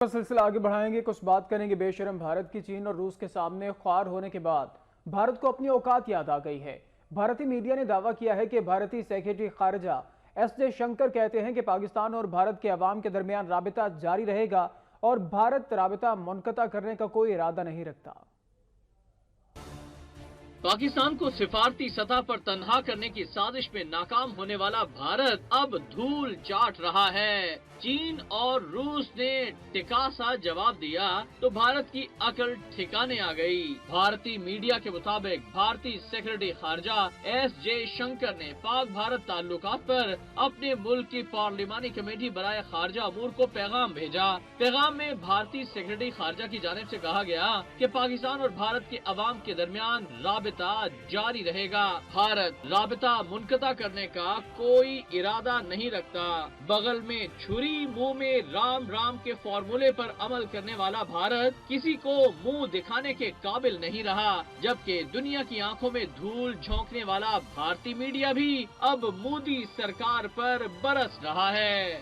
سلسلہ آگے بڑھائیں گے، کچھ بات کریں گے بے شرم بھارت کی چین اور روس کے سامنے خوار ہونے کے بعد بھارت کو اپنی اوقات یاد آ گئی ہے۔ بھارتی میڈیا نے دعویٰ کیا ہے کہ بھارتی سیکریٹری خارجہ ایس جے شنکر کہتے ہیں کہ پاکستان اور بھارت کے عوام کے درمیان رابطہ جاری رہے گا اور بھارت رابطہ منقطع کرنے کا کوئی ارادہ نہیں رکھتا۔ پاکستان کو سفارتی سطح پر تنہا کرنے کی سازش میں ناکام ہونے والا بھارت اب دھول چاٹ رہا ہے۔ چین اور روس نے ٹکاسا جواب دیا تو بھارت کی عقل ٹھکانے آ گئی۔ بھارتی میڈیا کے مطابق بھارتی سیکریٹری خارجہ ایس جے شنکر نے پاک بھارت تعلقات پر اپنے ملک کی پارلیمانی کمیٹی برائے خارجہ امور کو پیغام بھیجا۔ پیغام میں بھارتی سیکریٹری خارجہ کی جانب سے کہا گیا کہ پاکستان اور بھارت کے عوام کے درمیان رابطہ جاری رہے گا۔ بھارت رابطہ منقطع کرنے کا کوئی ارادہ نہیں رکھتا۔ بغل میں چھری منہ میں رام رام کے فارمولے پر عمل کرنے والا بھارت کسی کو منہ دکھانے کے قابل نہیں رہا، جبکہ دنیا کی آنکھوں میں دھول جھونکنے والا بھارتی میڈیا بھی اب مودی سرکار پر برس رہا ہے۔